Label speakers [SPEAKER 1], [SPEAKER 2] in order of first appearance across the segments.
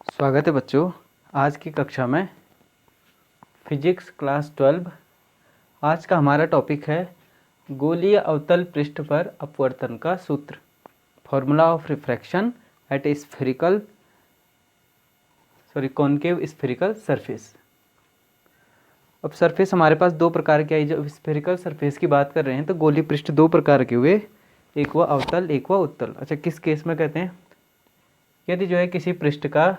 [SPEAKER 1] स्वागत है बच्चों। आज की कक्षा में फिजिक्स क्लास 12। आज का हमारा टॉपिक है गोलीय अवतल पृष्ठ पर अपवर्तन का सूत्र, formula of refraction at concave spherical surface. अब सरफेस हमारे पास दो प्रकार के आई। जब स्फेरिकल सरफेस की बात कर रहे हैं तो गोलीय पृष्ठ दो प्रकार के हुए, एक हुआ अवतल, एक हुआ उत्तल। अच्छा, किस केस में कहते हैं? यदि जो है किसी पृष्ठ का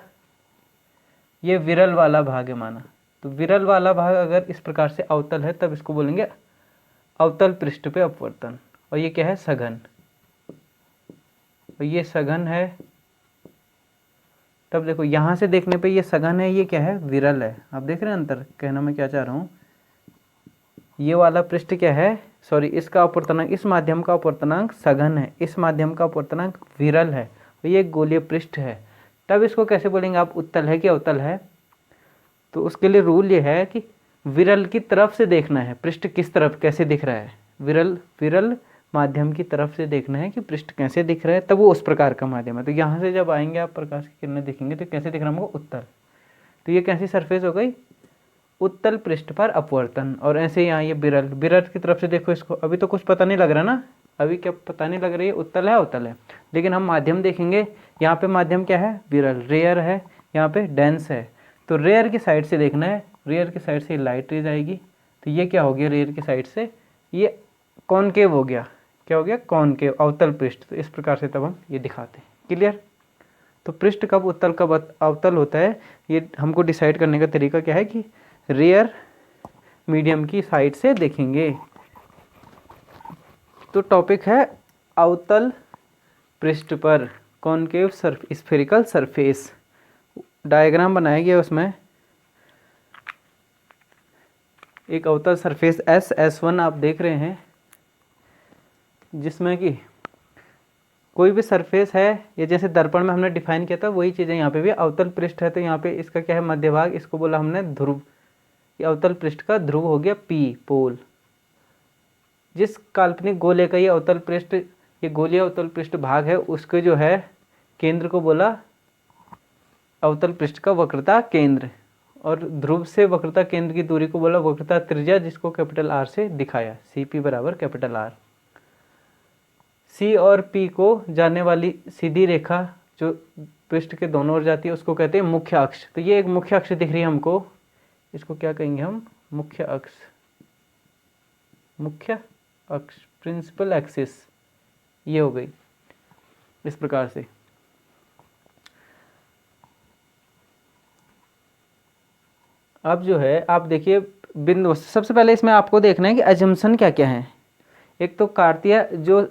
[SPEAKER 1] ये विरल वाला भाग है माना, तो विरल वाला भाग अगर इस प्रकार से अवतल है तब इसको बोलेंगे अवतल पृष्ठ पे अपवर्तन। और ये क्या है? सघन। और ये सघन है। तब देखो यहाँ से देखने पे ये सघन है, ये क्या है? विरल है। आप देख रहे हैं अंतर? कहना मैं क्या चाह रहा हूँ, ये वाला पृष्ठ क्या है, इसका अपवर्तनांक, इस माध्यम का अपवर्तनांक सघन है, इस माध्यम का अपवर्तनांक विरल है, और ये गोलीय पृष्ठ है। तब इसको कैसे बोलेंगे आप? उत्तल है कि अवतल है? तो उसके लिए रूल ये है कि विरल की तरफ से देखना है, पृष्ठ किस तरफ कैसे दिख रहा है। विरल माध्यम की तरफ से देखना है कि पृष्ठ कैसे दिख रहा है, तब वो उस प्रकार का माध्यम है। तो यहाँ से जब आएंगे आप प्रकाश की किरणें देखेंगे तो कैसे दिख रहा होगा? उत्तल। तो ये कैसी सरफेस हो गई? उत्तल पृष्ठ पर अपवर्तन। और ऐसे यहाँ ये विरल की तरफ से देखो इसको। अभी तो कुछ पता नहीं लग रहा ना, अभी क्या पता नहीं लग रही है उत्तल है अवतल है। लेकिन हम माध्यम देखेंगे, यहाँ पे माध्यम क्या है? विरल। रेयर है, यहाँ पे डेंस है। तो रेयर की साइड से देखना है, रेयर की साइड से लाइट रेज आएगी। तो ये क्या हो गया? रेयर की साइड से ये कॉनकेव हो गया। क्या हो गया? कॉनकेव, अवतल पृष्ठ। तो इस प्रकार से तब हम ये दिखाते हैं। क्लियर? तो पृष्ठ कब उत्तल कब अवतल होता है, ये हमको डिसाइड करने का तरीका क्या है कि रेयर मीडियम की साइड से देखेंगे। तो टॉपिक है अवतल पृष्ठ पर कॉनकेव स्फेरिकल सरफेस। डायग्राम बनाया गया, उसमें एक अवतल सरफेस S1 आप देख रहे हैं, जिसमें कि कोई भी सरफेस है, ये जैसे दर्पण में हमने डिफाइन किया था वही चीज़ें यहाँ पे भी अवतल पृष्ठ है। तो यहाँ पे इसका क्या है? मध्य भाग, इसको बोला हमने ध्रुव। ये अवतल पृष्ठ का ध्रुव हो गया P, पोल। जिस काल्पनिक गोले का ये अवतल पृष्ठ, ये गोलीय अवतल पृष्ठ भाग है, उसके जो है केंद्र को बोला अवतल पृष्ठ का वक्रता केंद्र। और ध्रुव से वक्रता केंद्र की दूरी को बोला वक्रता त्रिज्या, जिसको कैपिटल R से दिखाया, CP बराबर कैपिटल R। C और P को जाने वाली सीधी रेखा जो पृष्ठ के दोनों ओर जाती है उसको कहते हैं मुख्य अक्ष। तो ये एक मुख्य अक्ष दिख रही है हमको, इसको क्या कहेंगे हम? मुख्य अक्ष। मुख्य अक्ष, प्रिंसिपल एक्सिस, ये हो गई इस प्रकार से। अब जो है आप देखिए बिंदु, सबसे पहले इसमें आपको देखना है कि अजम्पशन क्या क्या है। एक तो कार्तीय जो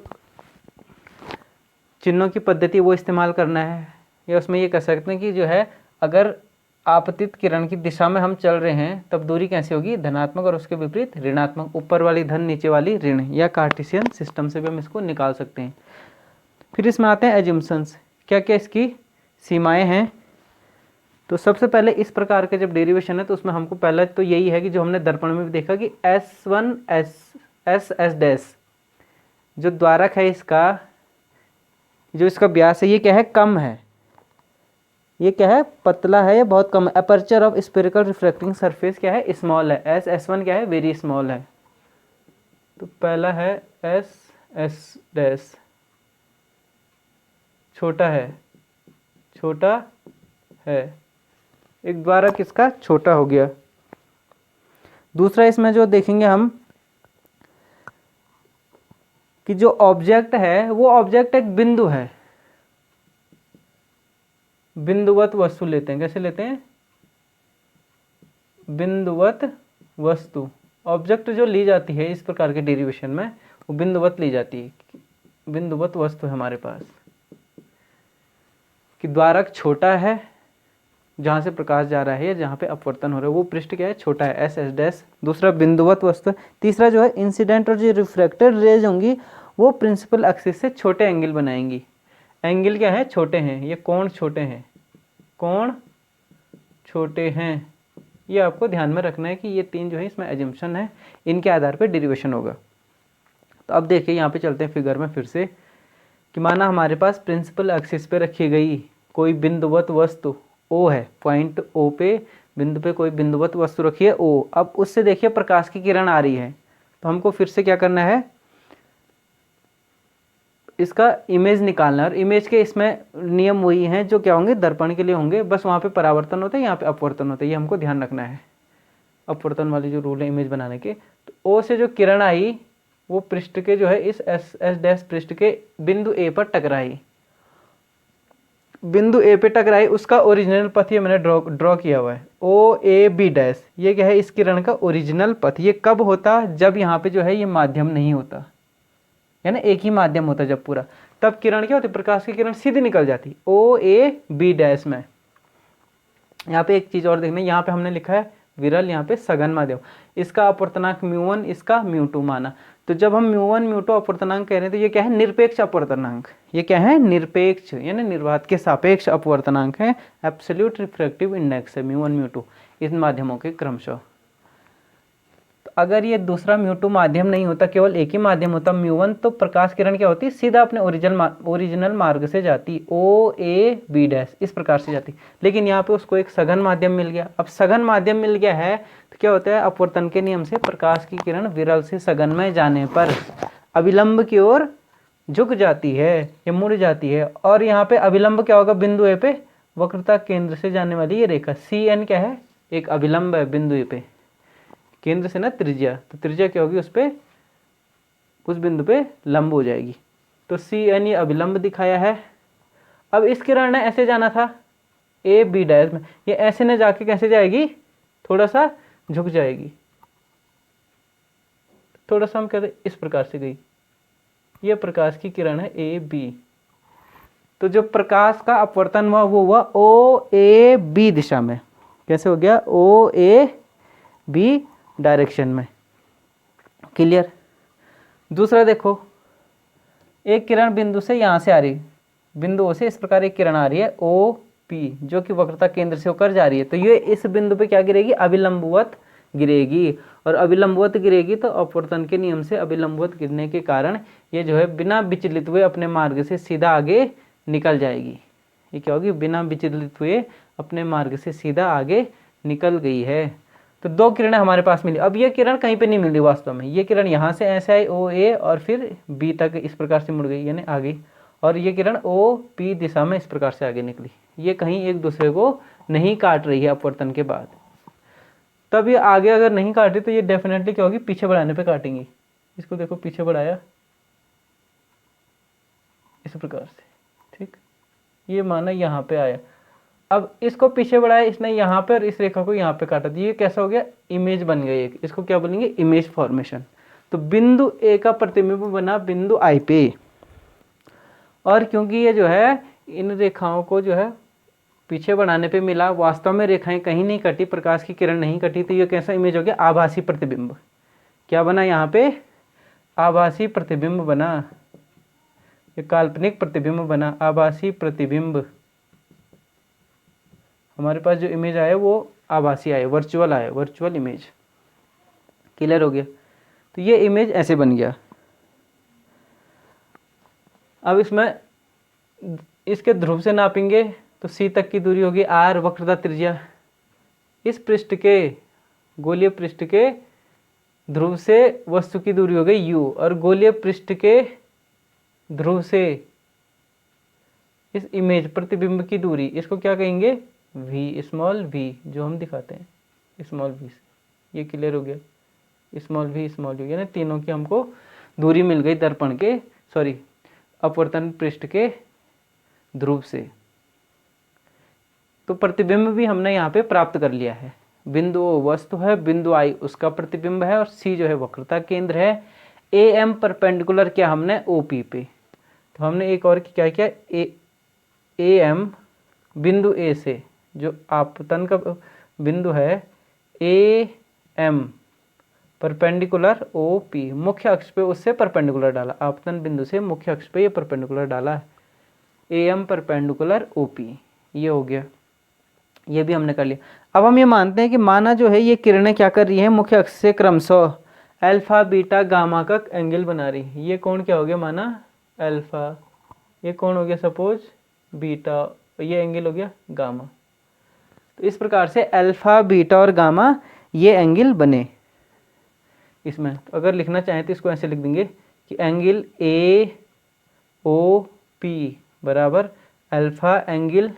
[SPEAKER 1] चिन्हों की पद्धति वो इस्तेमाल करना है, या उसमें ये कह सकते हैं कि जो है अगर आपतित किरण की दिशा में हम चल रहे हैं तब दूरी कैसे होगी? धनात्मक, और उसके विपरीत ऋणात्मक। ऊपर वाली धन, नीचे वाली ऋण, या कार्टेशियन सिस्टम से भी हम इसको निकाल सकते हैं। फिर इसमें आते हैं एजम्पशंस, क्या क्या इसकी सीमाएं हैं। तो सबसे पहले इस प्रकार के जब डेरिवेशन है तो उसमें हमको पहला तो यही है कि जो हमने दर्पण में भी देखा कि S1 S डैश जो द्वारक है, इसका जो इसका व्यास है ये क्या है? कम है। ये क्या है? पतला है या बहुत कम है। Aperture of spherical refracting surface क्या है? स्मॉल है। S1 क्या है? वेरी स्मॉल है। तो पहला है S डैश, छोटा है, छोटा है। एक द्वारक इसका छोटा हो गया। दूसरा इसमें जो देखेंगे हम कि जो ऑब्जेक्ट है वो ऑब्जेक्ट एक बिंदु है, बिंदुवत वस्तु लेते हैं। कैसे लेते हैं? बिंदुवत वस्तु। ऑब्जेक्ट जो ली जाती है इस प्रकार के डेरिवेशन में वो बिंदुवत ली जाती है। बिंदुवत वस्तु है हमारे पास कि द्वारक छोटा है, जहाँ से प्रकाश जा रहा है या जहाँ पे अपवर्तन हो रहा है वो पृष्ठ क्या है? छोटा है, S डैश। दूसरा बिंदुवत वस्तु। तीसरा जो है इंसिडेंट और जो रिफ्रैक्टेड रेज होंगी वो प्रिंसिपल एक्सिस से छोटे एंगल बनाएंगी। एंगल क्या है? छोटे हैं, ये कोण छोटे हैं, कोण छोटे हैं। ये आपको ध्यान में रखना है कि ये तीन जो है इसमें एजम्पशन है, इनके आधार पर डेरिवेशन होगा। तो अब देखिए यहाँ पे चलते हैं फिगर में फिर से कि माना हमारे पास प्रिंसिपल एक्सिस पे रखी गई कोई बिंदुवत वस्तु ओ है, पॉइंट ओ पे, बिंदु पे कोई बिंदुवत वस्तु रखी है ओ। अब उससे देखिए प्रकाश की किरण आ रही है, तो हमको फिर से क्या करना है, इसका इमेज निकालना है। और इमेज के इसमें नियम वही हैं जो क्या होंगे, दर्पण के लिए होंगे, बस वहाँ पे परावर्तन होता है, यहाँ पे अपवर्तन होता है, ये हमको ध्यान रखना है, अपवर्तन वाले जो रूल है इमेज बनाने के। तो ओ से जो किरण आई वो पृष्ठ के जो है इस एस डैश पृष्ठ के बिंदु ए पर टकराई, बिंदु ए पे टकराई, उसका ओरिजिनल पथ ये मैंने ड्रॉ किया हुआ है, ओ ए बी डैश, ये क्या है, इस किरण का ओरिजिनल पथ। ये कब होता, जब यहाँ पे जो है ये माध्यम नहीं होता, यानी एक ही माध्यम होता जब पूरा, तब किरण क्या होती, प्रकाश की किरण सीधी निकल जाती ओ ए बी डैश में। यहाँ पे एक चीज और देखना, यहाँ पे हमने लिखा है विरल, यहाँ पे सघन माध्यम, इसका अपवर्तनांक μ1, इसका μ2 माना। तो जब हम μ1 μ2 अपवर्तनांक कह रहे हैं तो ये क्या है, निरपेक्ष अपवर्तनांक, ये क्या है, निरपेक्ष यानी निर्वात के सापेक्ष अपवर्तनांक है, एब्सोल्यूट रिफ्रैक्टिव इंडेक्स है μ1 μ2 इन माध्यमों के क्रमशः। तो अगर ये दूसरा μ2 माध्यम नहीं होता, केवल एक ही माध्यम होता μ1, तो प्रकाश किरण क्या होती, सीधा अपने ओरिजिनल मार्ग से जाती, ओ ए बी डैश इस प्रकार से जाती। लेकिन यहाँ पे उसको एक सघन माध्यम मिल गया। अब सघन माध्यम मिल गया है तो क्या होता है, अपवर्तन के नियम से प्रकाश की किरण विरल से सघन में जाने पर अविलंब की ओर झुक जाती है या मुड़ जाती है। और यहाँ पे अविलंब क्या होगा, बिंदु ए पे वक्रता केंद्र से जाने वाली ये रेखा सी एन क्या है, एक अविलंब है बिंदु ए पे, केंद्र से ना त्रिज्या, तो त्रिज्या क्या होगी, उस पे उस बिंदु पे लंब हो जाएगी। तो सी एन ये अविलंब दिखाया है। अब इस किरण ने ऐसे जाना था ए बी डैश में, ये ऐसे ने जाके कैसे जाएगी, थोड़ा सा झुक जाएगी, थोड़ा सा हम कहते इस प्रकार से गई, ये प्रकाश की किरण है ए बी। तो जो प्रकाश का अपवर्तन हुआ वो हुआ ओ ए बी दिशा में, कैसे हो गया, ओ ए बी डायरेक्शन में, क्लियर। दूसरा देखो, एक किरण बिंदु से यहाँ से आ रही, बिंदु से इस प्रकार एक किरण आ रही है ओ पी, जो कि वक्रता केंद्र से होकर जा रही है, तो ये इस बिंदु पे क्या गिरेगी, अविलंबवत गिरेगी। और अविलंबवत गिरेगी तो अपवर्तन के नियम से अविलंबवत गिरने के कारण ये जो है बिना विचलित हुए अपने मार्ग से सीधा आगे निकल जाएगी। ये क्या होगी, बिना विचलित हुए अपने मार्ग से सीधा आगे निकल गई है। तो दो किरणें हमारे पास मिली। अब ये किरण कहीं पे नहीं मिल रही वास्तव में, ये किरण यहाँ से ऐसे आई ओ ए और फिर बी तक इस प्रकार से मुड़ गई यानी आ गई, और ये किरण ओ पी दिशा में इस प्रकार से आगे निकली। ये कहीं एक दूसरे को नहीं काट रही है अपवर्तन के बाद। तब ये आगे अगर नहीं काटी तो ये डेफिनेटली क्या होगी, पीछे बढ़ाने पे काटेंगी। इसको देखो पीछे बढ़ाया इस प्रकार से, ठीक, ये माना यहाँ पे आया। अब इसको पीछे बढ़ाया इसने यहाँ पे और इस रेखा को यहाँ पे काटा, तो ये कैसा हो गया, इमेज बन गई एक, इसको क्या बोलेंगे, इमेज फॉर्मेशन। तो बिंदु ए का प्रतिबिंब बना बिंदु आई पे, और क्योंकि ये जो है इन रेखाओं को जो है पीछे बढ़ाने पे मिला, वास्तव में रेखाएं कहीं नहीं कटी, प्रकाश की किरण नहीं कटी, तो ये कैसा इमेज हो गया, आभासी प्रतिबिंब। क्या बना यहाँ पे, आभासी प्रतिबिंब बना, ये काल्पनिक प्रतिबिंब बना, आभासी प्रतिबिंब। हमारे पास जो इमेज आया वो आभासी आया, वर्चुअल आया, वर्चुअल इमेज। क्लियर हो गया। तो ये इमेज ऐसे बन गया। अब इसमें इसके ध्रुव से नापेंगे तो सी तक की दूरी होगी आर, वक्रता त्रिज्या। इस पृष्ठ के गोलीय पृष्ठ के ध्रुव से वस्तु की दूरी हो गई यू, और गोलीय पृष्ठ के ध्रुव से इस इमेज प्रतिबिंब की दूरी, इसको क्या कहेंगे, वी, स्मॉल वी, जो हम दिखाते हैं स्मॉल वी से। ये क्लियर हो गया, स्मॉल वी स्मॉल यू, यानी तीनों की हमको दूरी मिल गई दर्पण के, सॉरी अपवर्तन पृष्ठ के ध्रुव से। तो प्रतिबिंब भी हमने यहाँ पे प्राप्त कर लिया है। बिंदु ओ वस्तु है, बिंदु आई उसका प्रतिबिंब है, और सी जो है वक्रता केंद्र है। ए एम परपेंडिकुलर किया हमने ओ पी पे, तो हमने एक और क्या किया, ए एम बिंदु ए से जो आपतन का बिंदु है, A M perpendicular O P, मुख्य अक्ष पे उससे परपेंडिकुलर डाला, आपतन बिंदु से मुख्य अक्ष पे ये परपेंडिकुलर डाला, A M perpendicular O P, ये हो गया, ये भी हमने कर लिया। अब हम ये मानते हैं कि माना जो है ये किरणें क्या कर रही हैं, मुख्य अक्ष से क्रमशः अल्फा बीटा गामा का एंगल बना रही है। ये कोण क्या हो गया, माना अल्फा, ये कोण हो गया सपोज बीटा, ये एंगल हो गया गामा। तो इस प्रकार से अल्फा बीटा और गामा ये एंगल बने। इसमें तो अगर लिखना चाहें तो इसको ऐसे लिख देंगे कि एंगल ए ओ पी बराबर alpha angle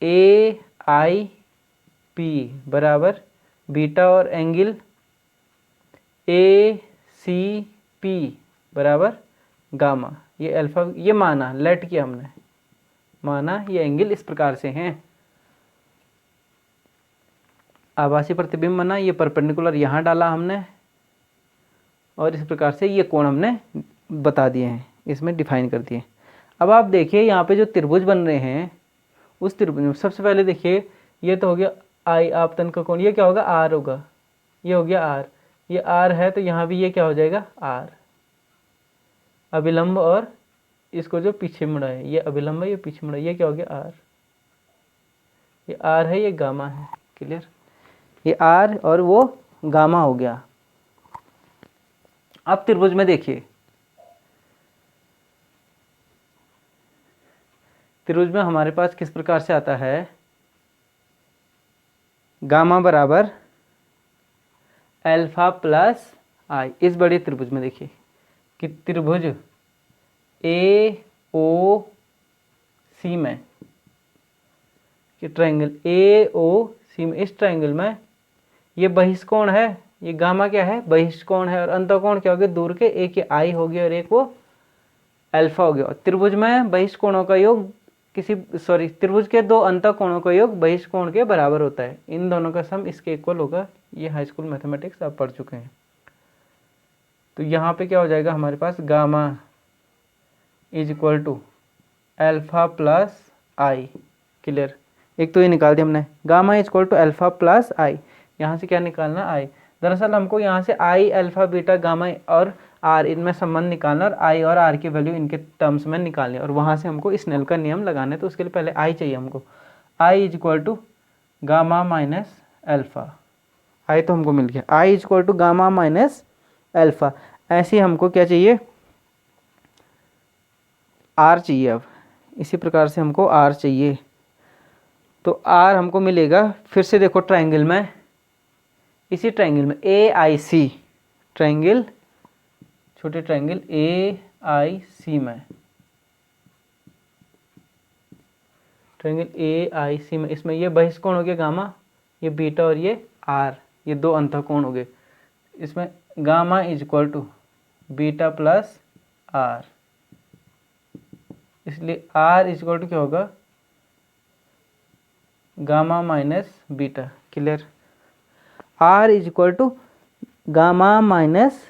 [SPEAKER 1] A I P बराबर बीटा और एंगल ए सी पी बराबर गामा। ये अल्फा ये माना, लेट किया हमने, माना ये एंगल इस प्रकार से हैं। आभासी प्रतिबिंब बना, ये परपेंडिकुलर यहाँ डाला हमने और इस प्रकार से ये कोण हमने बता दिए हैं, इसमें डिफाइन कर दिए। अब आप देखिए यहाँ पे जो त्रिभुज बन रहे हैं उस त्रिभुज में सबसे पहले देखिए ये तो हो गया आई आपतन का कोण, ये क्या होगा आर होगा, ये हो गया आर, ये आर है तो यहाँ भी ये क्या हो जाएगा आर अभिलंब, और इसको जो पीछे मुड़ा है ये अभिलंब है, ये पीछे मुड़ा है, ये क्या हो गया आर, ये आर है ये गामा है। क्लियर, ये आर और वो गामा हो गया। अब त्रिभुज में देखिए, त्रिभुज में हमारे पास किस प्रकार से आता है, गामा बराबर अल्फा प्लस आई। इस बड़े त्रिभुज में देखिए कि त्रिभुज ए ओ सी में, कि ट्रायंगल ए ओ सी में, इस ट्रायंगल में ये बहिष्कोण है, ये गामा क्या है बहिष्कोण है, और अंतःकोण क्या हो गया दूर के, एक ये आई हो गया और एक वो अल्फा हो गया। और त्रिभुज में बहिष्कोणों का योग त्रिभुज के दो अंतःकोणों का योग बहिष्कोण के बराबर होता है, इन दोनों का सम इसके इक्वल होगा। ये हाई स्कूल मैथमेटिक्स आप पढ़ चुके हैं। तो यहाँ पे क्या हो जाएगा हमारे पास, gamma is equal to alpha plus i. Clear, एक तो ये निकाल दिया हमने, gamma is equal to alpha plus i. यहाँ से क्या निकालना आई, दरअसल हमको यहाँ से आई अल्फा बीटा गामा और आर इनमें संबंध निकालना और आई और आर की वैल्यू इनके टर्म्स में निकालनी, और वहाँ से हमको स्नेल का नियम लगाना है। तो उसके लिए पहले आई चाहिए हमको, i is equal to gamma minus alpha. I तो हमको मिल गया, i is equal to gamma minus alpha. ऐसे हमको क्या चाहिए, आर चाहिए। अब इसी प्रकार से हमको आर चाहिए, तो आर हमको मिलेगा, फिर से देखो ट्रायंगल में, इसी ट्रायंगल में ए आई सी, ट्रायंगल छोटे ट्रायंगल ए आई सी में, ट्रायंगल ए आई सी में, इसमें ये बहिष्कोण हो गया गामा, ये बीटा और ये आर, ये दो अंतःकोण हो गए। इसमें gamma is equal to beta plus R, इसलिए आर इज इक्वल टू क्या होगा gamma minus beta. Clear, R is equal to gamma minus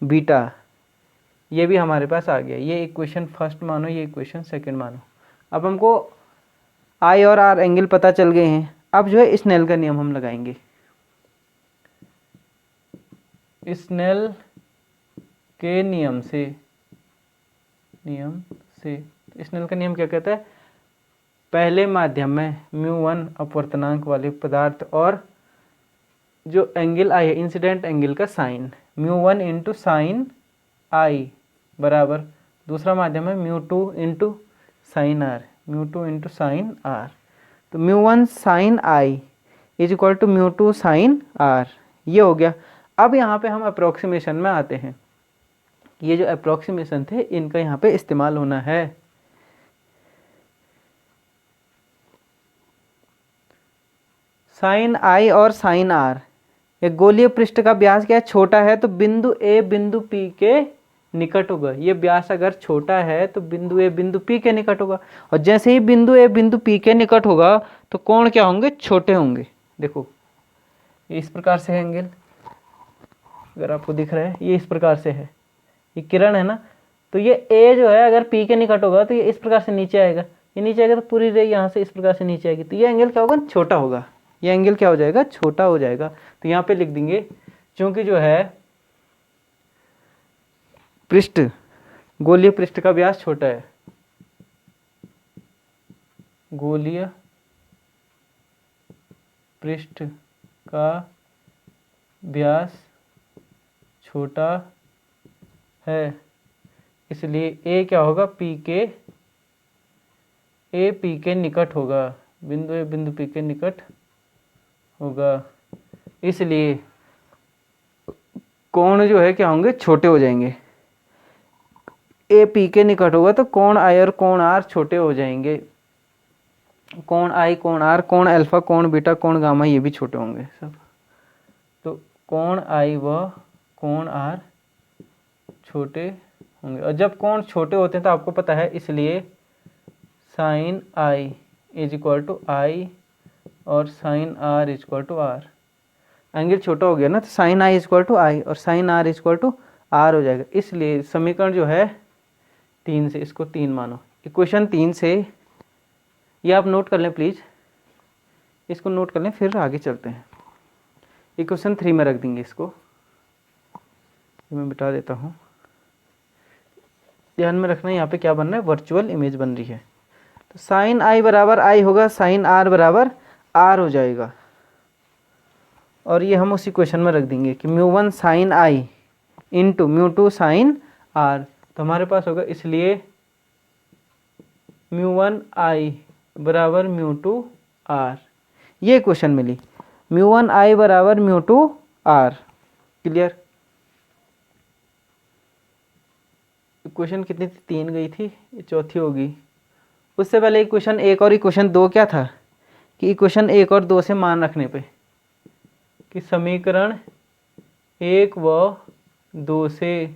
[SPEAKER 1] beta, ये भी हमारे पास आ गया। ये इक्वेशन फर्स्ट मानो, ये इक्वेशन सेकंड मानो। अब हमको आई और आर एंगल पता चल गए हैं। अब जो है स्नेल का नियम हम लगाएंगे। स्नेल के नियम से स्नेल का नियम क्या कहता है, पहले माध्यम में μ1 अपवर्तनांक वाले पदार्थ और जो एंगल आई है इंसिडेंट एंगल का साइन μ1 इंटू साइन आई बराबर, दूसरा माध्यम है μ2 into sine r, μ2 into sine are. तो μ1 sine I is equal to μ2 sine r, ये हो गया। अब यहाँ पे हम अप्रोक्सीमेशन में आते हैं। ये जो अप्रोक्सीमेशन थे इनका यहाँ पे इस्तेमाल होना है। साइन आई और साइन आर, एक गोलीय पृष्ठ का व्यास क्या है छोटा है तो बिंदु ए बिंदु पी के निकट होगा। ये व्यास अगर छोटा है तो बिंदु ए बिंदु पी के निकट होगा, और जैसे ही बिंदु ए बिंदु पी के निकट होगा तो कोण क्या होंगे छोटे होंगे। देखो ये इस प्रकार से है एंगल, अगर आपको दिख रहा है ये इस प्रकार से है, ये किरण है ना, तो ये ए जो है अगर पी के निकट होगा तो ये इस प्रकार से नीचे आएगा, ये नीचे आएगा तो पूरी रे यहाँ से इस प्रकार से नीचे आएगी, तो ये एंगल क्या होगा छोटा होगा, ये एंगल क्या हो जाएगा छोटा हो जाएगा। तो यहाँ पे लिख देंगे क्योंकि जो है पृष्ठ गोलीय पृष्ठ का व्यास छोटा है, गोलीय पृष्ठ का व्यास छोटा है, इसलिए ए क्या होगा ए पी के निकट होगा, बिंदु ए बिंदु पी के निकट होगा, इसलिए कोण जो है क्या होंगे, छोटे हो जाएंगे। ए पी के निकट होगा तो कोण आई और कोण आर छोटे हो जाएंगे। कोण आई, कोण आर, कोण अल्फा, कोण बीटा, कोण गामा, ये भी छोटे होंगे सब। तो कोण आई व कोण आर छोटे होंगे, और जब कोण छोटे होते हैं तो आपको पता है, इसलिए sine I is equal to I और sine R is equal to R. Angle छोटा हो गया ना, तो sine I is equal to I और sine R is equal to R हो जाएगा। इसलिए समीकरण जो है 3 से, इसको 3 मानो। इक्वेशन 3 से, ये आप नोट कर लें प्लीज़, इसको नोट कर लें, फिर आगे चलते हैं। इक्वेशन 3 में रख देंगे इसको, मैं बिठा देता हूँ। ध्यान में रखना यहाँ पे क्या बन रहा है, वर्चुअल इमेज बन रही है। तो साइन आई बराबर आई होगा, साइन आर बराबर आर हो जाएगा, और ये हम उस इक्वेशन में रख देंगे कि μ1 sine I into μ2 sine are. तो हमारे पास होगा, इसलिए μ1 आई बराबर μ2 आर, ये इक्वेशन मिली। μ1 आई बराबर μ2 आर, क्लियर। इक्वेशन कितनी थी, 3 गई थी, ये चौथी होगी। उससे पहले इक्वेशन 1 और इक्वेशन 2 क्या था, कि इक्वेशन 1 और 2 से मान रखने पे कि समीकरण 1 व 2 से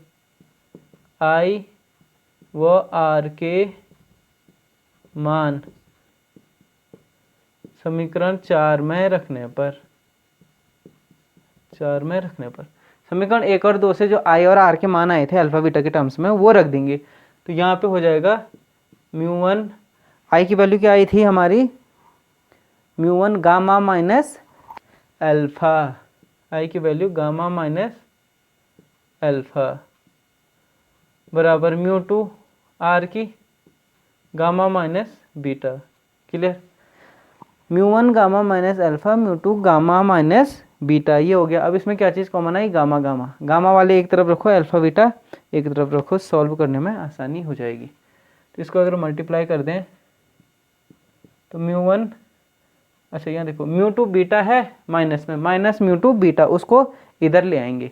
[SPEAKER 1] आई व आर के मान समीकरण 4 में रखने पर, समीकरण 1 और 2 से जो आई और आर के मान आए थे अल्फा बीटा के टर्म्स में, वो रख देंगे। तो यहाँ पे हो जाएगा μ1 आई की वैल्यू क्या आई थी हमारी, μ1 गामा माइनस अल्फा, आई की वैल्यू गामा माइनस अल्फा बराबर μ2 आर की gamma minus beta, clear. μ1 gamma minus alpha, μ2 gamma minus beta, ये हो गया। अब इसमें क्या चीज़ कॉमन आई, गामा। गामा वाले एक तरफ रखो, अल्फा बीटा एक तरफ रखो, सॉल्व करने में आसानी हो जाएगी। तो इसको अगर मल्टीप्लाई कर दें तो μ1, अच्छा यहाँ देखो μ2 बीटा है माइनस में, माइनस μ2 बीटा, उसको इधर ले आएंगे।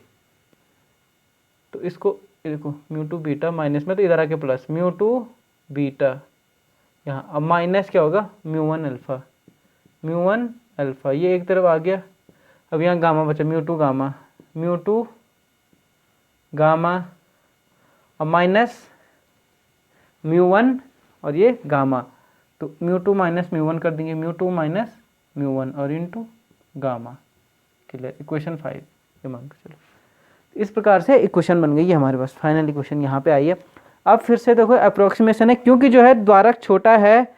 [SPEAKER 1] तो इसको देखो μ2 बीटा माइनस में, तो इधर आके प्लस μ2 बीटा यहाँ, अब माइनस क्या होगा μ1 अल्फा, ये एक तरफ आ गया। अब यहाँ गामा बचा, μ2 गामा, अब माइनस μ1 और ये गामा, तो μ2 माइनस μ1 कर देंगे, μ2 माइनस μ1 और इंटू गामा, क्लियर। इक्वेशन 5 ये मान के चलो। इस प्रकार से इक्वेशन बन गई है हमारे पास, फाइनल इक्वेशन यहाँ पे आई है। अब फिर से देखो अप्रोक्सीमेशन है, क्योंकि जो है द्वारक छोटा है,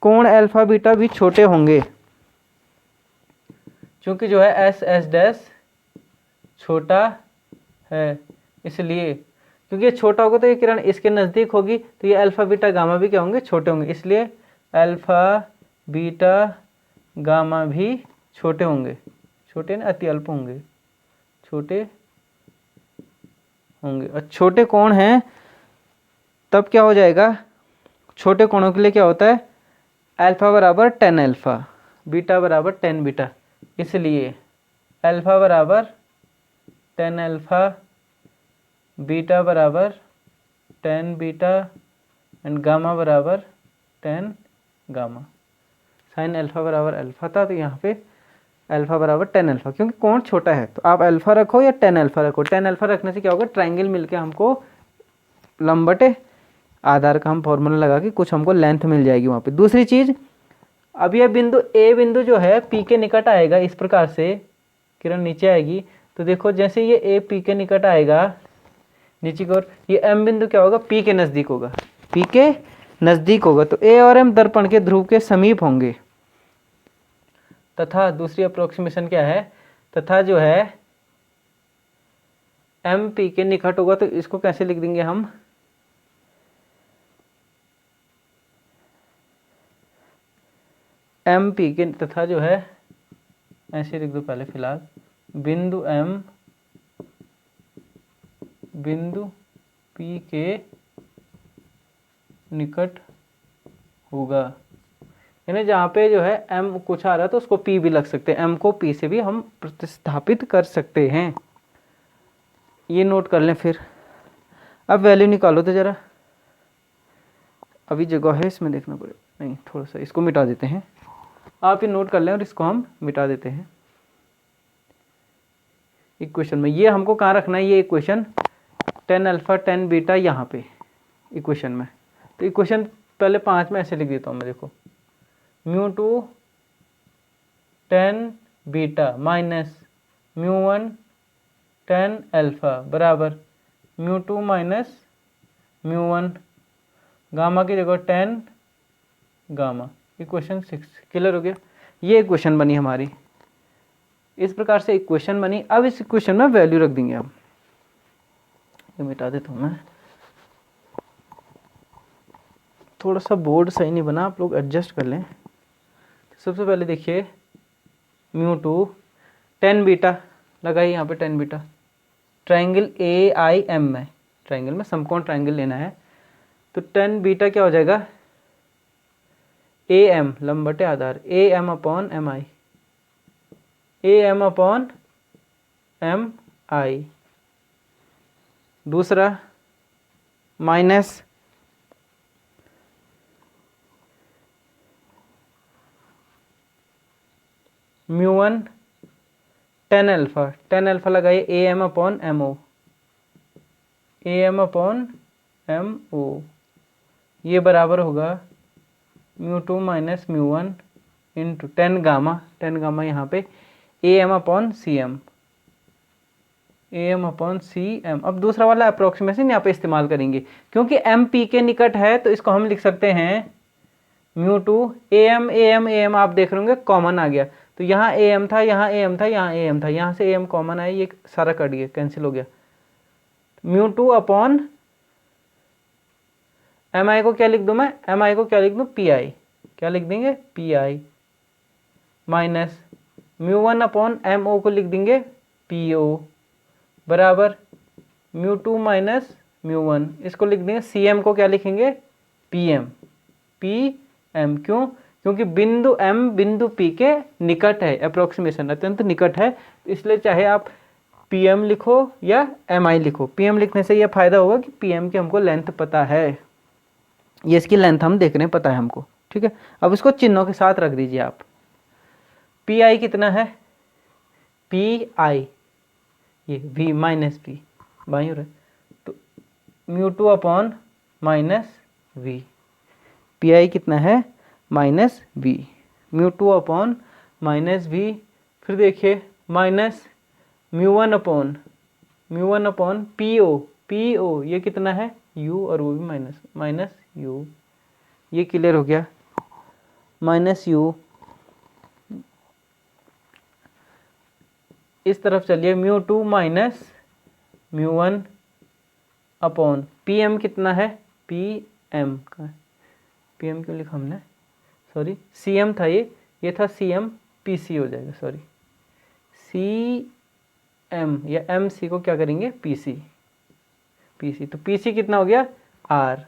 [SPEAKER 1] कोण अल्फा बीटा भी छोटे होंगे, क्योंकि जो है एस एस डैश छोटा है, इसलिए क्योंकि ये छोटा होगा तो ये किरण इसके नज़दीक होगी, तो ये अल्फा बीटा गामा भी क्या होंगे, छोटे होंगे, इसलिए अल्फा बीटा गामा भी छोटे होंगे, छोटे ना अति अल्प होंगे, छोटे होंगे। और छोटे कोण हैं तब क्या हो जाएगा, छोटे कोणों के लिए क्या होता है, अल्फा बराबर 10 अल्फा, बीटा बराबर 10 बीटा, इसलिए अल्फा बराबर 10 अल्फा, बीटा बराबर 10 बीटा एंड गामा बराबर 10 गामा। साइन अल्फा बराबर अल्फा था, तो यहाँ पे अल्फा बराबर 10 अल्फा, क्योंकि कोण छोटा है तो आप अल्फा रखो या 10 अल्फा रखो। 10 अल्फा रखने से क्या होगा, ट्रायंगल मिलके हमको लंबटे आधार का हम फॉर्मूला लगा के कुछ हमको लेंथ मिल जाएगी वहाँ पे। दूसरी चीज़, अब यह बिंदु ए बिंदु जो है पी के निकट आएगा, इस प्रकार से किरण नीचे आएगी, तो देखो जैसे ये ए पी के निकट आएगा नीचे की ओर, ये एम बिंदु क्या होगा, पी के नज़दीक होगा, पी के नज़दीक होगा, तो ए और एम दर्पण के ध्रुव के समीप होंगे। तथा दूसरी अप्रोक्सीमेशन क्या है, तथा जो है एम पी के निकट होगा, तो इसको कैसे लिख देंगे हम, एम पी के, तथा जो है ऐसे लिख दो पहले फिलहाल, बिंदु एम बिंदु पी के निकट होगा, यानी जहाँ पे जो है m कुछ आ रहा है तो उसको p भी लग सकते हैं, m को p से भी हम प्रतिस्थापित कर सकते हैं, ये नोट कर लें। फिर अब वैल्यू निकालो तो ज़रा, अभी जगह है इसमें देखना पड़ेगा, नहीं थोड़ा सा इसको मिटा देते हैं, आप ये नोट कर लें और इसको हम मिटा देते हैं इक्वेशन में। ये हमको कहाँ रखना है, ये equation tan alpha tan beta यहाँ पे इक्वेशन में। तो इक्वेशन पहले 5 में ऐसे लिख देता हूँ मैं, देखो μ2 tan beta minus μ1 tan alpha बराबर μ2 माइनस μ1 गामा की जगह tan गामा, इक्वेशन 6। क्लियर हो गया, ये इक्वेशन बनी हमारी, इस प्रकार से इक्वेशन बनी। अब इस इक्वेशन में वैल्यू रख देंगे हम, ये मिटा देता हूँ मैं, थोड़ा सा बोर्ड सही नहीं बना, आप लोग एडजस्ट कर लें। सबसे पहले देखिए μ2 tan बीटा लगाइए यहाँ पे, tan बीटा ट्राइंगल AIM में, ट्राइंगल में समकोण ट्राइंगल लेना है, तो tan बीटा क्या हो जाएगा, AM लंब बटे आधार, AM upon MI, AM upon MI। दूसरा माइनस μ1 tan अल्फ़ा लगाइए AM upon MO, AM upon MO, ये बराबर होगा μ2 माइनस μ1 इंटू tan गामा यहाँ पे AM upon CM, AM upon CM। अब दूसरा वाला अप्रोक्सीमेशन यहाँ पे इस्तेमाल करेंगे, क्योंकि M P के निकट है तो इसको हम लिख सकते हैं μ2 AM आप देख रहे होंगे कॉमन आ गया, तो यहाँ AM था, यहाँ AM था, यहाँ AM था, यहाँ से AM कॉमन आया, ये सारा कट गया, कैंसिल हो गया। μ2 अपॉन MI को क्या लिख दूँ मैं, MI को क्या लिख दूँ, PI, क्या लिख देंगे, PI माइनस μ1 अपॉन MO को लिख देंगे PO बराबर μ2 माइनस μ1, इसको लिख देंगे, CM को क्या लिखेंगे, PM, क्योंकि बिंदु M बिंदु P के निकट है, अप्रोक्सीमेशन अत्यंत निकट है, इसलिए चाहे आप PM लिखो या MI लिखो, PM लिखने से यह फायदा होगा कि PM की हमको लेंथ पता है, ये इसकी लेंथ हम देख रहे हैं, पता है हमको, ठीक है। अब इसको चिन्हों के साथ रख दीजिए आप, PI कितना है, PI ये V माइनस P बाई ओर है, तो μ2 अपॉन माइनस V, PI कितना है minus V, μ2 upon minus V। फिर देखिए माइनस μ1 अपॉन PO ये कितना है U, और वो भी माइनस U, ये क्लियर हो गया, माइनस U। इस तरफ चलिए μ2 माइनस μ1 अपॉन PM कितना है, PM का, PM क्यों लिखा हमने, सॉरी CM था ये था CM, PC हो जाएगा, सॉरी CM या MC को क्या करेंगे, PC, तो PC कितना हो गया, R,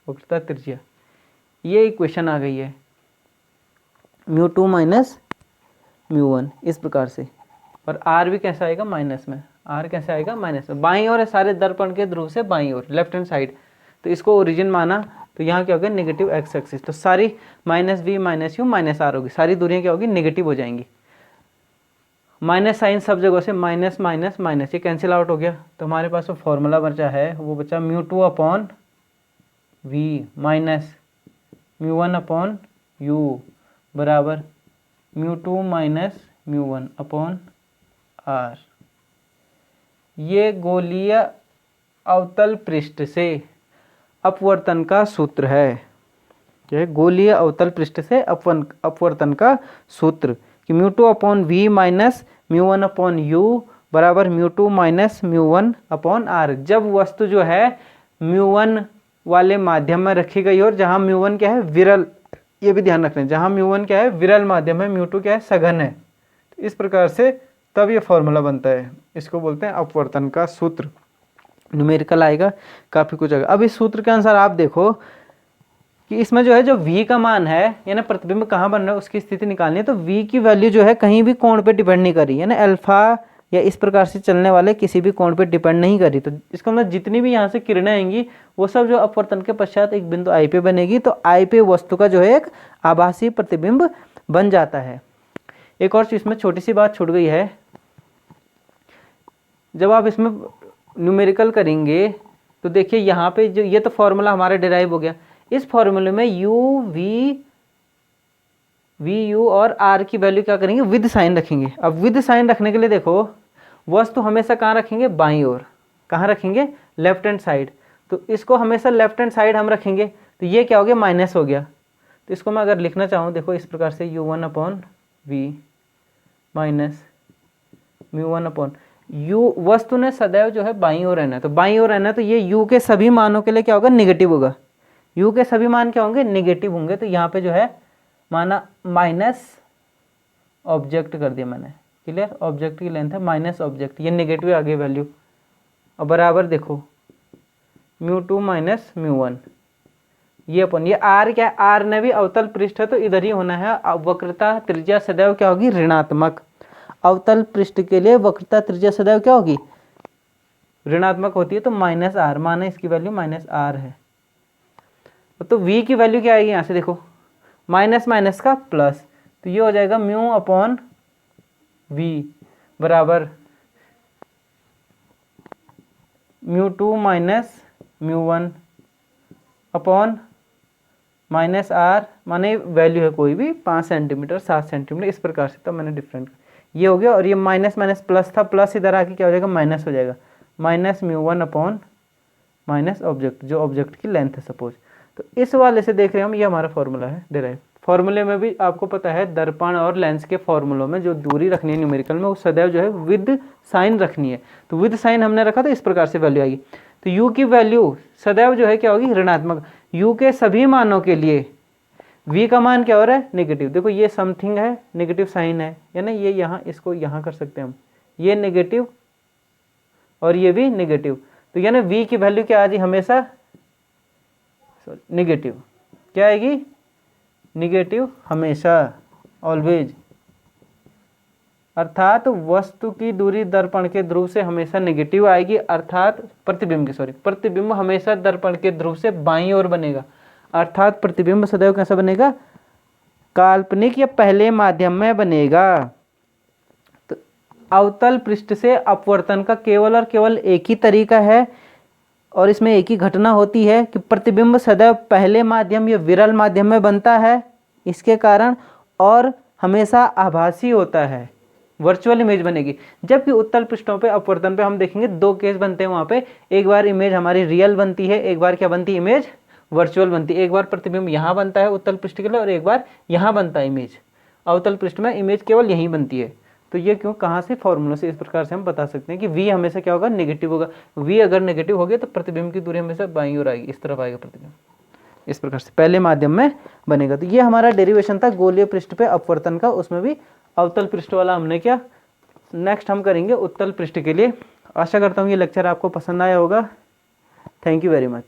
[SPEAKER 1] वक्रता त्रिज्या, ये इक्वेशन आ गई है μ2 माइनस μ1 इस प्रकार से, और R भी कैसा आएगा, माइनस में, R कैसे आएगा, माइनस में, बाईं ओर है, सारे दर्पण के ध्रुव से बाईं ओर, लेफ्ट हैंड साइड, तो इसको ओरिजिन माना, तो यहाँ क्या होगा, नेगेटिव एक्स एक्सिस, तो सारी minus V minus U minus R होगी, सारी दूरियां क्या होगी, नेगेटिव हो जाएंगी, माइनस साइन सब जगह से माइनस माइनस माइनस, ये कैंसिल आउट हो गया, तो हमारे पास जो फॉर्मूला बचा है वो बचा μ2 upon V minus μ1 upon U बराबर μ2 माइनस μ1 अपॉन R। ये गोलीय अवतल पृष्ठ से अपवर्तन का सूत्र है, यह गोलीय अवतल पृष्ठ से अपवर्तन का सूत्र, कि μ2 upon V minus μ1 upon U बराबर μ2 माइनस μ1 अपॉन R। जब वस्तु जो है μ1 वाले माध्यम में रखी गई और जहाँ μ1 क्या है, विरल, ये भी ध्यान रखना है, जहाँ μ1 क्या है, विरल माध्यम है, μ2 क्या है, सघन है, तो इस प्रकार से तब ये फॉर्मूला बनता है, इसको बोलते हैं अपवर्तन का सूत्र, न्यूमेरिकल आएगा, काफ़ी कुछ आएगा। अब इस सूत्र के अनुसार आप देखो कि इसमें जो है जो v का मान है यानी प्रतिबिंब कहाँ बन रहा है उसकी स्थिति निकालनी है, तो v की वैल्यू जो है कहीं भी कोण पे डिपेंड नहीं कर रही है ना, अल्फा या इस प्रकार से चलने वाले किसी भी कोण पे डिपेंड नहीं कर रही। तो इसका मतलब जितनी भी यहाँ से किरणें आएंगी वो सब जो अपवर्तन के पश्चात एक बिंदु आई पे बनेगी, तो आई पे वस्तु का जो है एक आभासी प्रतिबिंब बन जाता है। एक और चीज में छोटी सी बात छूट गई है, जब आप इसमें न्यूमेरिकल करेंगे तो देखिए यहाँ पे जो ये तो फॉर्मूला हमारा डिराइव हो गया, इस फॉर्मूले में u v u और r की वैल्यू क्या करेंगे, विद साइन रखेंगे। अब विद साइन रखने के लिए देखो वस्तु हमेशा कहाँ रखेंगे, बाईं ओर। कहाँ रखेंगे, लेफ्ट हैंड साइड। तो इसको हमेशा लेफ्ट हैंड साइड हम रखेंगे, तो ये क्या हो गया, माइनस हो गया। तो इसको मैं अगर लिखना चाहूँ देखो इस प्रकार से u1/v माइनस μ1/, u वस्तु ने सदैव जो है बाईं ओर रहना है, तो बाईं ओर रहना है, तो ये u के सभी मानों के लिए क्या होगा, निगेटिव होगा। u के सभी मान क्या होंगे, निगेटिव होंगे। तो यहाँ पे जो है माना माइनस ऑब्जेक्ट कर दिया मैंने, क्लियर। ऑब्जेक्ट की लेंथ है माइनस ऑब्जेक्ट, ये निगेटिव आ गई वैल्यू। और बराबर देखो μ2 माइनस μ1, ये अपन ये r क्या है, r ने भी अवतल पृष्ठ है तो इधर ही होना है। वक्रता त्रिज्या सदैव क्या होगी, ऋणात्मक। अवतल पृष्ठ के लिए वक्रता त्रिज्या सदैव क्या होगी, ऋणात्मक होती है। तो माइनस आर, माना इसकी वैल्यू माइनस आर है। तो v की वैल्यू क्या आएगी यहाँ से देखो, माइनस माइनस का प्लस, तो ये हो जाएगा μ/v बराबर μ2 माइनस μ1 अपॉन माइनस आर, माने वैल्यू है कोई भी 5 सेंटीमीटर 7 सेंटीमीटर इस प्रकार से। तो मैंने डिफरेंट ये हो गया, और ये माइनस माइनस प्लस था, प्लस इधर आके क्या हो जाएगा, माइनस हो जाएगा। माइनस μ1 अपॉन माइनस ऑब्जेक्ट, जो ऑब्जेक्ट की लेंथ है सपोज। तो इस वाले से देख रहे हैं हम, ये हमारा फॉर्मूला है डिराइव। फॉर्मूले में भी आपको पता है दर्पण और लेंस के फॉर्मूलों में जो दूरी रखनी है न्यूमेरिकल में, वो सदैव जो है विद साइन रखनी है। तो विद साइन हमने रखा तो इस प्रकार से वैल्यू आएगी। तो u की वैल्यू सदैव जो है क्या होगी, ऋणात्मक। u के सभी मानों के लिए v का मान क्या हो रहा है, नेगेटिव। देखो ये समथिंग है, नेगेटिव साइन है, यानी ये यहाँ, इसको यहाँ कर सकते हैं हम, ये नेगेटिव और ये भी नेगेटिव। तो यानी v की वैल्यू क्या आ जाएगी, हमेशा नेगेटिव। क्या आएगी, नेगेटिव हमेशा, ऑलवेज। अर्थात वस्तु की दूरी दर्पण के ध्रुव से हमेशा नेगेटिव आएगी, अर्थात प्रतिबिंब हमेशा दर्पण के ध्रुव से बाईं ओर बनेगा। अर्थात प्रतिबिंब सदैव कैसा बनेगा, काल्पनिक या पहले माध्यम में बनेगा। तो अवतल पृष्ठ से अपवर्तन का केवल और केवल एक ही तरीका है, और इसमें एक ही घटना होती है कि प्रतिबिंब सदैव पहले माध्यम या विरल माध्यम में बनता है इसके कारण, और हमेशा आभासी होता है, वर्चुअल इमेज बनेगी। जबकि उत्तल पृष्ठों पे अपवर्तन पे हम देखेंगे दो केस बनते हैं वहाँ पे, एक बार इमेज हमारी रियल बनती है, एक बार क्या बनती है, इमेज वर्चुअल बनती है। एक बार प्रतिबिंब यहाँ बनता है उत्तल पृष्ठ के लिए, और एक बार यहाँ बनता है इमेज। अवतल पृष्ठ में इमेज केवल यहीं बनती है। तो ये क्यों, कहाँ से, फॉर्मूला से इस प्रकार से हम बता सकते हैं कि v हमेशा क्या होगा, नेगेटिव होगा। v अगर नेगेटिव हो गया तो प्रतिबिंब की दूरी हमेशा बाईं ओर आएगी, इस तरफ आएगा प्रतिबिंब, इस प्रकार से पहले माध्यम में बनेगा। तो ये हमारा डेरिवेशन था गोलीय पृष्ठ पे अपवर्तन का, उसमें भी अवतल पृष्ठ वाला हमने क्या। नेक्स्ट हम करेंगे उत्तल पृष्ठ के लिए। आशा करता हूँ ये लेक्चर आपको पसंद आया होगा। Thank you very much.